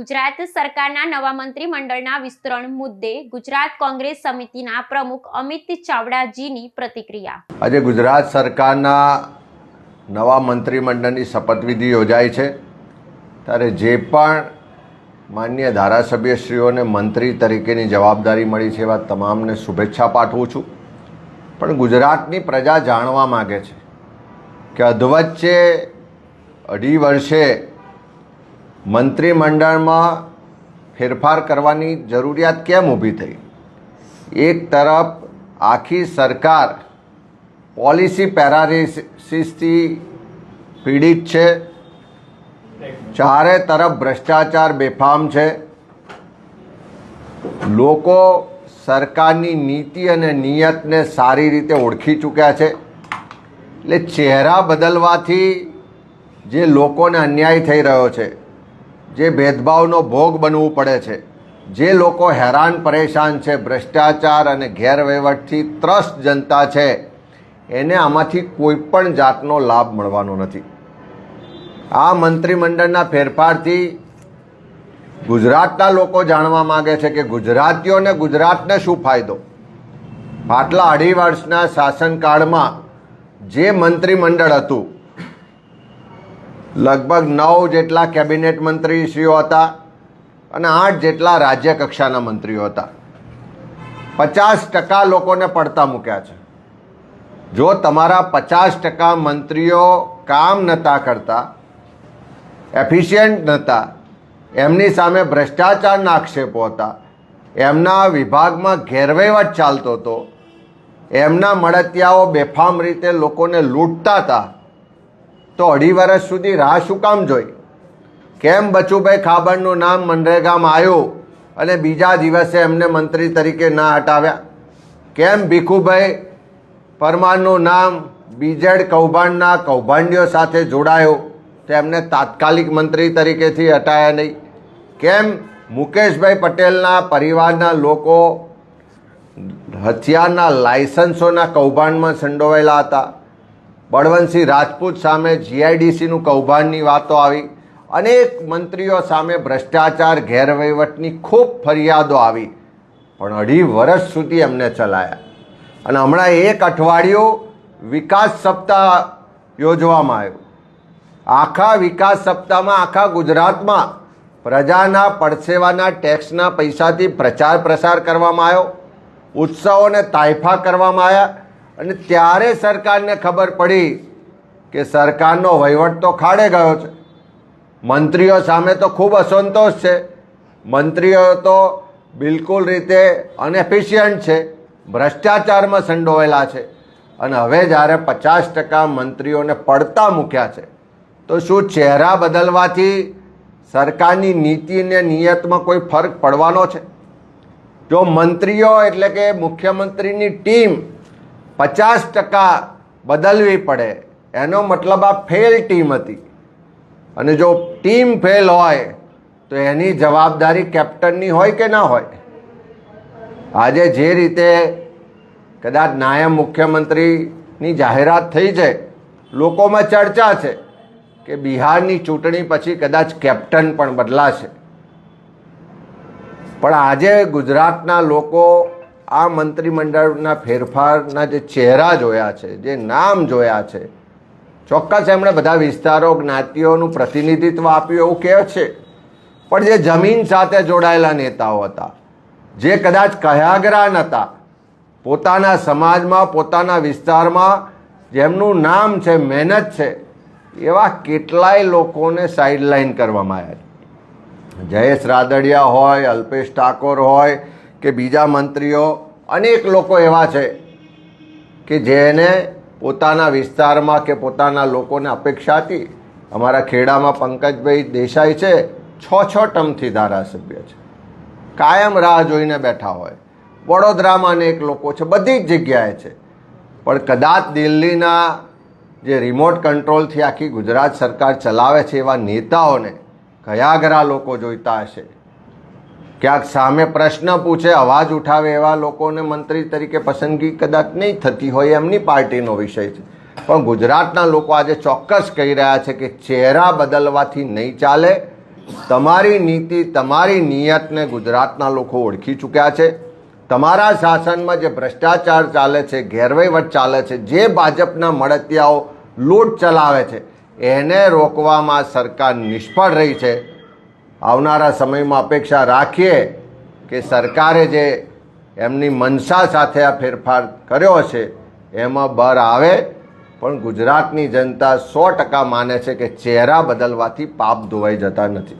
ગુજરાત સરકારના નવા મંત્રીમંડળના વિસ્તરણ મુદ્દે ગુજરાત કોંગ્રેસ સમિતિના પ્રમુખ અમિત ચાવડાજીની પ્રતિક્રિયા। આજે ગુજરાત સરકારના નવા મંત્રીમંડળની શપથવિધિ યોજાઈ છે ત્યારે જે પણ માન્ય ધારાસભ્યશ્રીઓને મંત્રી તરીકેની જવાબદારી મળી છે એવા તમામને શુભેચ્છા પાઠવું છું। પણ ગુજરાતની પ્રજા જાણવા માગે છે કે અધવચ્ચે 2.5 વર્ષે મંત્રીમંડળમાં ફેરફાર કરવાની જરૂરિયાત કેમ ઊભી થઈ? એક તરફ આખી સરકાર પોલિસી પેરાલિસિસથી પીડિત છે, ચારે તરફ ભ્રષ્ટાચાર બેફામ છે, લોકો સરકારની નીતિ અને નિયતને સારી રીતે ઓળખી ચૂક્યા છે। એટલે ચહેરા બદલવાથી જે લોકોને અન્યાય થઈ રહ્યો છે, જે ભેદભાવનો ભોગ બનવું પડે છે, જે લોકો હેરાન પરેશાન છે, ભ્રષ્ટાચાર અને ગેરવહીવટથી ત્રસ્ત જનતા છે, એને આમાંથી કોઈ પણ જાતનો લાભ મળવાનો નથી। આ મંત્રીમંડળના ફેરફારથી ગુજરાતના લોકો જાણવા માગે છે કે ગુજરાતીઓને ગુજરાતને શું ફાયદો? પાછલા 2.5 વર્ષના શાસનકાળમાં જે મંત્રીમંડળ હતું, લગભગ 9 જેટલા કેબિનેટ મંત્રીશ્રીઓ હતા અને 8 જેટલા રાજ્ય કક્ષાના મંત્રીઓ હતા। 50% લોકોને પડતા મૂક્યા છે। જો તમારા 50% મંત્રીઓ કામ નહોતા કરતા, એફિશિયન્ટ નહોતા, એમની સામે ભ્રષ્ટાચારના આક્ષેપો હતા, એમના વિભાગમાં ગેરવહીવટ ચાલતો હતો, એમના મળતિયાઓ બેફામ રીતે લોકોને લૂંટતા હતા, તો 2.5 વર્ષ સુધી રાહ શું કામ જોઈ? કેમ બચુભાઈ ખાબડનું નામ મનરેગામાં આવ્યું અને બીજા દિવસે એમને મંત્રી તરીકે ના હટાવ્યા? કેમ ભીખુભાઈ પરમારનું નામ બીજેડ કૌભાંડના કૌભાંડીઓ સાથે જોડાયું તો એમને તાત્કાલિક મંત્રી તરીકેથી હટાયા નહીં? કેમ મુકેશભાઈ પટેલના પરિવારના લોકો હથિયારના લાયસન્સોના કૌભાંડમાં સંડોવાયેલા હતા? બળવંતસિંહ રાજપૂત સામે જીઆઈડીસીનું કૌભાંડની વાતો આવી, અનેક મંત્રીઓ સામે ભ્રષ્ટાચાર ગેરવહીવટની ખૂબ ફરિયાદો આવી, પણ 2.5 વર્ષ સુધી એમને ચલાયા। અને હમણાં 1 અઠવાડિયું વિકાસ સપ્તાહ યોજવામાં આવ્યું। આખા વિકાસ સપ્તાહમાં આખા ગુજરાતમાં પ્રજાના પરસેવાના ટેક્સના પૈસાથી પ્રચાર પ્રસાર કરવામાં આવ્યો, ઉત્સવોને તાયફા કરવામાં આવ્યા, અને ત્યારે સરકારને ખબર પડી કે સરકારનો વહીવટ તો ખાડે ગયો છે। મંત્રીઓ સામે તો ખૂબ અસંતોષ છે, મંત્રીઓ તો બિલકુલ રીતે અનએફિશિયન્ટ છે, ભ્રષ્ટાચારમાં સંડોવાયેલા છે, અને હવે જ્યારે 50% મંત્રીઓને પડતા મૂક્યા છે, તો શું ચહેરા બદલવાથી સરકારની નીતિ અને નિયતમાં કોઈ ફરક પડવાનો છે? જો મંત્રીઓ એટલે કે મુખ્યમંત્રીની ટીમ 50% બદલવી પડે, એનો મતલબ આ ફેલ ટીમ હતી, અને જો ટીમ ફેલ હોય તો એની જવાબદારી કેપ્ટનની હોય કે ના હોય? આજે જે રીતે કદાચ નાયબ મુખ્યમંત્રીની જાહેરાત થઈ છે, લોકોમાં ચર્ચા છે કે બિહારની ચૂંટણી પછી કદાચ કેપ્ટન પણ બદલાશે। પણ આજે ગુજરાતના લોકો આ મંત્રીમંડળના ફેરફારના જે ચહેરા જોયા છે, જે નામ જોયા છે, ચોક્કસ એમણે બધા વિસ્તારો જ્ઞાતિઓનું પ્રતિનિધિત્વ આપ્યું એવું કહે છે, પણ જે જમીન સાથે જોડાયેલા નેતાઓ હતા, જે કદાચ કયાગરા નહોતા, પોતાના સમાજમાં પોતાના વિસ્તારમાં જેમનું નામ છે, મહેનત છે, એવા કેટલાય લોકોને સાઇડલાઇન કરવામાં આવ્યા। જયેશ રાદડિયા હોય, અલ્પેશ ઠાકોર હોય કે બીજા મંત્રીઓ, અનેક લોકો એવા છે કે જેને પોતાના વિસ્તારમાં કે પોતાના લોકોને અપેક્ષા હતી। અમારા ખેડામાં પંકજભાઈ દેસાઈ છે, 6 ટર્મથી ધારાસભ્ય છે, કાયમ રાહ જોઈને બેઠા હોય। વડોદરામાં અનેક લોકો છે, બધી જ જગ્યાએ છે, પણ કદાચ દિલ્હીના જે રિમોટ કંટ્રોલથી આખી ગુજરાત સરકાર ચલાવે છે એવા નેતાઓને કયાગરા લોકો જોઈતા હશે। ક્યાંક સામે પ્રશ્ન પૂછે, અવાજ ઉઠાવે એવા લોકોને મંત્રી તરીકે પસંદગી કદાચ નહીં થતી હોય, એમની પાર્ટીનો વિષય છે, પણ ગુજરાતના લોકો આજે ચોક્કસ કહી રહ્યા છે કે ચહેરા બદલવાથી નહીં ચાલે। તમારી નીતિ, તમારી નિયતને ગુજરાતના લોકો ઓળખી ચૂક્યા છે. તમારા શાસનમાં જે ભ્રષ્ટાચાર ચાલે છે, ગેરવહીવટ ચાલે છે, જે ભાજપના મળતિયાઓ લૂંટ ચલાવે છે, એને રોકવામાં સરકાર નિષ્ફળ રહી છે. આવનારા સમયમાં અપેક્ષા રાખીએ કે સરકારે જે એમની મનસા સાથે આ ફેરફાર કર્યો છે એમાં બહાર આવે. પણ ગુજરાતની જનતા 100% માને છે કે ચહેરા બદલવાથી પાપ ધોવાઈ જતા નથી.